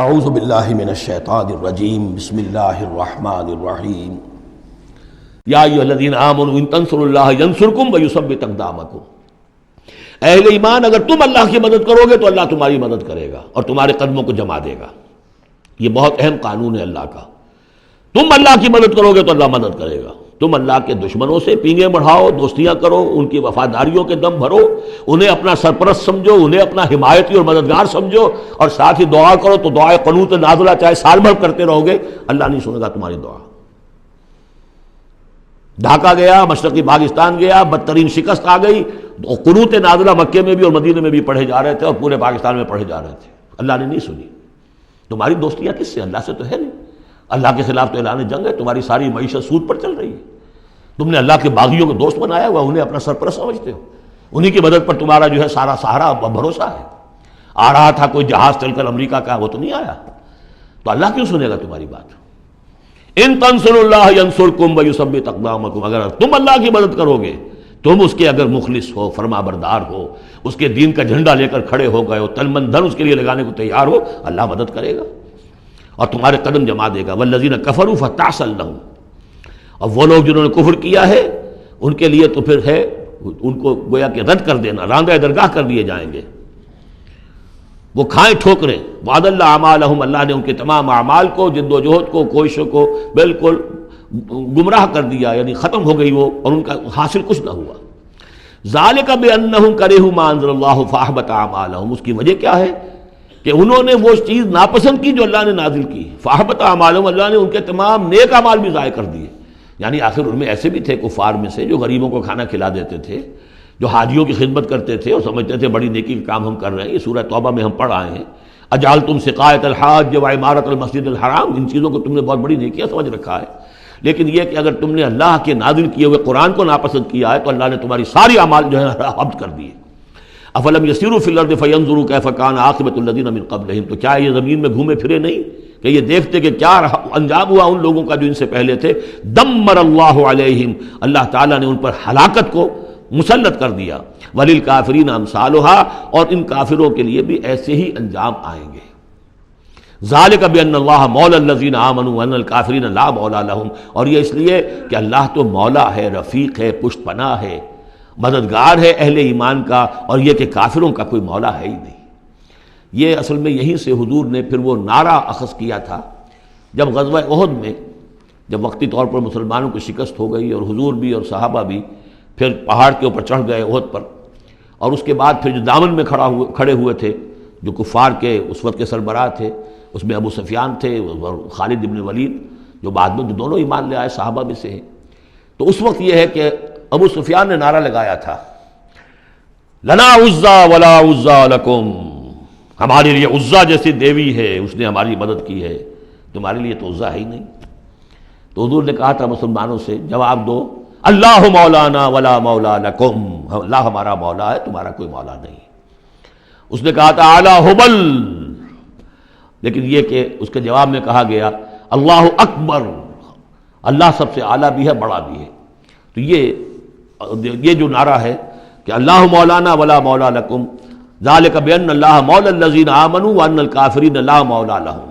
اعوذ باللہ من الشیطان الرجیم بسم اللہ الرحمن الرحیم یا ایھا الذین آمنوا ان تنصروا اللہ ینصرکم ویثبت اقدامکم۔ اہل ایمان، اگر تم اللہ کی مدد کرو گے تو اللہ تمہاری مدد کرے گا اور تمہارے قدموں کو جما دے گا۔ یہ بہت اہم قانون ہے اللہ کا۔ تم اللہ کی مدد کرو گے تو اللہ مدد کرے گا۔ تم اللہ کے دشمنوں سے پینگیں بڑھاؤ، دوستیاں کرو، ان کی وفاداریوں کے دم بھرو، انہیں اپنا سرپرست سمجھو، انہیں اپنا حمایتی اور مددگار سمجھو، اور ساتھ ہی دعا کرو تو دعائے قنوت نازلہ چاہے سال بھر کرتے رہو گے، اللہ نہیں سنے گا تمہاری دعا۔ ڈھاکہ گیا، مشرقی پاکستان گیا، بدترین شکست آ گئی، قنوت نازلہ مکے میں بھی اور مدینے میں بھی پڑھے جا رہے تھے اور پورے پاکستان میں پڑھے جا رہے تھے، اللہ نے نہیں سنی۔ تمہاری دوستیاں کس سے؟ اللہ سے تو ہے نہیں۔ اللہ کے خلاف تو اعلان جنگ ہے، تمہاری ساری معیشت سود پر چل رہی ہے۔ تم نے اللہ کے باغیوں کو دوست بنایا ہوا، انہیں اپنا سرپرست سمجھتے ہو، انہی کی مدد پر تمہارا جو ہے سارا سہارا بھروسہ ہے۔ آ رہا تھا کوئی جہاز چل کر امریکہ کا، وہ تو نہیں آیا، تو اللہ کیوں سنے گا تمہاری بات؟ ان تنصروا اللہ ینصرکم ویثبت اقدامکم، اگر تم اللہ کی مدد کرو گے، تم اس کے اگر مخلص ہو، فرما بردار ہو، اس کے دین کا جھنڈا لے کر کھڑے ہو گئے ہو، تن من دھن اس کے لیے لگانے کو تیار ہو، اللہ مدد کرے گا اور تمہارے قدم جما دے گا۔ والذین کفروا فتعسا لهم، اور وہ لوگ جنہوں نے کفر کیا ہے ان کے لیے تو پھر ہے ان کو گویا کہ رد کر دینا، راندہ درگاہ کر دیے جائیں گے، وہ کھائیں ٹھوکریں۔ وعد اللہ اعمالہم، اللہ نے ان کے تمام اعمال کو، جد و جہد کو، کوششوں کو بالکل گمراہ کر دیا، یعنی ختم ہو گئی وہ، اور ان کا حاصل کچھ نہ ہوا۔ ذالک بانہم کرہوا ما انزل اللہ فاحبط اعمالہم، اس کی وجہ کیا ہے کہ انہوں نے وہ چیز ناپسند کی جو اللہ نے نازل کی۔ فاحبط اعمالہم، اللہ نے ان کے تمام نیک اعمال بھی ضائع کر دیے۔ یعنی آخر ان میں ایسے بھی تھے کفار میں سے جو غریبوں کو کھانا کھلا دیتے تھے، جو حاجیوں کی خدمت کرتے تھے اور سمجھتے تھے بڑی نیکی کا کام ہم کر رہے ہیں۔ یہ سورہ توبہ میں ہم پڑھ آئے ہیں، اجعلتم سقایۃ الحاج وعمارۃ المسجد الحرام، ان چیزوں کو تم نے بہت بڑی نیکیاں سمجھ رکھا ہے۔ لیکن یہ کہ اگر تم نے اللہ کے نازل کیے ہوئے قرآن کو ناپسند کیا ہے تو اللہ نے تمہاری ساری اعمال جو ہے حبط کر دیے۔ افلم یسیروا فی الارض فینظروا کیف کان عاقبۃ الذین من قبلہم، تو کیا یہ زمین میں گھومے پھرے نہیں کہ یہ دیکھتے کہ کیا انجام ہوا ان لوگوں کا جو ان سے پہلے تھے۔ دمر اللہ علیہم، اللہ تعالیٰ نے ان پر ہلاکت کو مسلط کر دیا۔ وللکافرین امثالھا، اور ان کافروں کے لیے بھی ایسے ہی انجام آئیں گے۔ ذالک بان اللہ مولی الذین آمنوا وان الکافرین لا مولی لہم، اور یہ اس لیے کہ اللہ تو مولا ہے، رفیق ہے، پشت پناہ ہے، مددگار ہے اہل ایمان کا، اور یہ کہ کافروں کا کوئی مولا ہے ہی نہیں۔ یہ اصل میں یہیں سے حضور نے پھر وہ نعرہ اخذ کیا تھا جب غزوہ احد میں، جب وقتی طور پر مسلمانوں کی شکست ہو گئی اور حضور بھی اور صحابہ بھی پھر پہاڑ کے اوپر چڑھ گئے احد پر، اور اس کے بعد پھر جو دامن میں کھڑے ہوئے تھے جو کفار کے اس وقت کے سربراہ تھے، اس میں ابو سفیان تھے اور خالد بن ولید جو بعد میں دونوں ایمان لے آئے صحابہ میں سے ہیں۔ تو اس وقت یہ ہے کہ ابو سفیان نے نعرہ لگایا تھا، لنا عزا ولا عزا لکم، ہمارے لیے عزا جیسی دیوی ہے، اس نے ہماری مدد کی ہے، تمہارے لیے تو عزا ہے ہی نہیں۔ تو حضور نے کہا تھا مسلمانوں سے جواب دو، اللہ مولانا ولا مولا لکم، اللہ ہمارا مولا ہے، تمہارا کوئی مولا نہیں۔ اس نے کہا تھا اعلی حبل، لیکن یہ کہ اس کے جواب میں کہا گیا اللہ اکبر، اللہ سب سے اعلیٰ بھی ہے، بڑا بھی ہے۔ تو یہ جو نعرہ ہے کہ اللہ مولانا ولا مولا لکم، ذالک بان اللہ مولی الذین آمنوا وان الکافرین لا مولا لہم،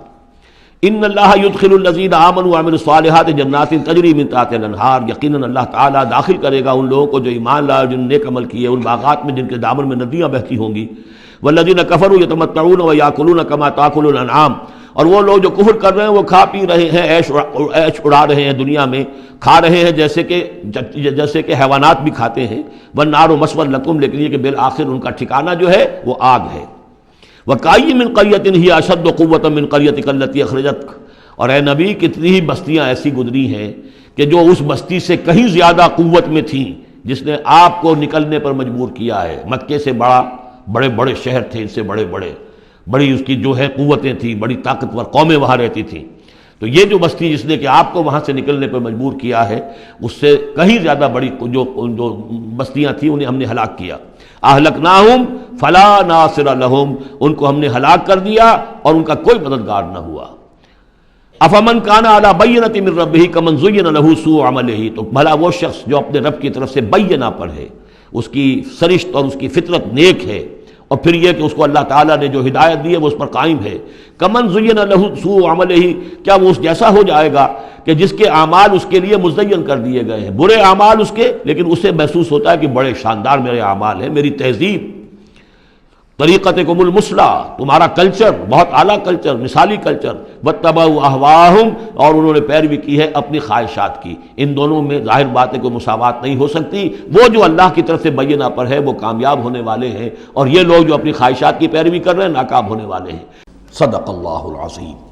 ان اللہ یدخل الذین آمنوا وعملوا الصالحات جنات تجری من تحتها الانہار، یقیناً اللہ تعالیٰ داخل کرے گا ان لوگوں کو جو ایمان لائے اور جن نے نیک عمل کیے ان باغات میں جن کے دامن میں ندیاں بہتی ہوں گی۔ والذین کفروا یتمتعون ویاکلون کما تاکل الانعام، اور وہ لوگ جو کفر کر رہے ہیں وہ کھا پی رہے ہیں، عیش اڑا رہے ہیں دنیا میں، کھا رہے ہیں جیسے کہ حیوانات بھی کھاتے ہیں۔ والنار مثوی لکم، لیکن یہ کہ بالآخر ان کا ٹھکانہ جو ہے وہ آگ ہے۔ وَكَأَيٍّ مِّن قَرْيَةٍ هِيَ أَشَدُّ قُوَّةً مِّن قَرْيَتِكَ الَّتِي أَخْرَجَتْكَ، اور اے نبی کتنی ہی بستیاں ایسی گزری ہیں کہ جو اس بستی سے کہیں زیادہ قوت میں تھیں جس نے آپ کو نکلنے پر مجبور کیا ہے۔ مکے سے بڑے بڑے شہر تھے، ان سے بڑی اس کی جو ہے قوتیں تھیں، بڑی طاقتور قومیں وہاں رہتی تھیں۔ تو یہ جو بستی جس نے کہ آپ کو وہاں سے نکلنے پر مجبور کیا ہے، اس سے کہیں زیادہ بڑی جو بستیاں تھیں انہیں ہم نے ہلاک کیا۔ اہلکناہم فلا ناصر لہم، ان کو ہم نے ہلاک کر دیا اور ان کا کوئی مددگار نہ ہوا۔ افمن کان علی بینۃ من ربہ کمن زین لہ سوء عملہ، تو بھلا وہ شخص جو اپنے رب کی طرف سے بینہ پر ہے، اس کی سرشت اور اس کی فطرت نیک ہے، اور پھر یہ کہ اس کو اللہ تعالیٰ نے جو ہدایت دی ہے وہ اس پر قائم ہے۔ کمن زین لہ سوء عملہ، کیا وہ اس جیسا ہو جائے گا کہ جس کے اعمال اس کے لیے مزین کر دیے گئے ہیں، برے اعمال اس کے، لیکن اسے محسوس ہوتا ہے کہ بڑے شاندار میرے اعمال ہیں، میری تہذیب، طریقتکم المثلی، تمہارا کلچر بہت اعلیٰ کلچر، مثالی کلچر، واتبعوا اہواہم، اور انہوں نے پیروی کی ہے اپنی خواہشات کی۔ ان دونوں میں ظاہر بات ہے کوئی مساوات نہیں ہو سکتی۔ وہ جو اللہ کی طرف سے بینہ پر ہے وہ کامیاب ہونے والے ہیں، اور یہ لوگ جو اپنی خواہشات کی پیروی کر رہے ہیں ناکام ہونے والے ہیں۔ صدق اللہ العظیم۔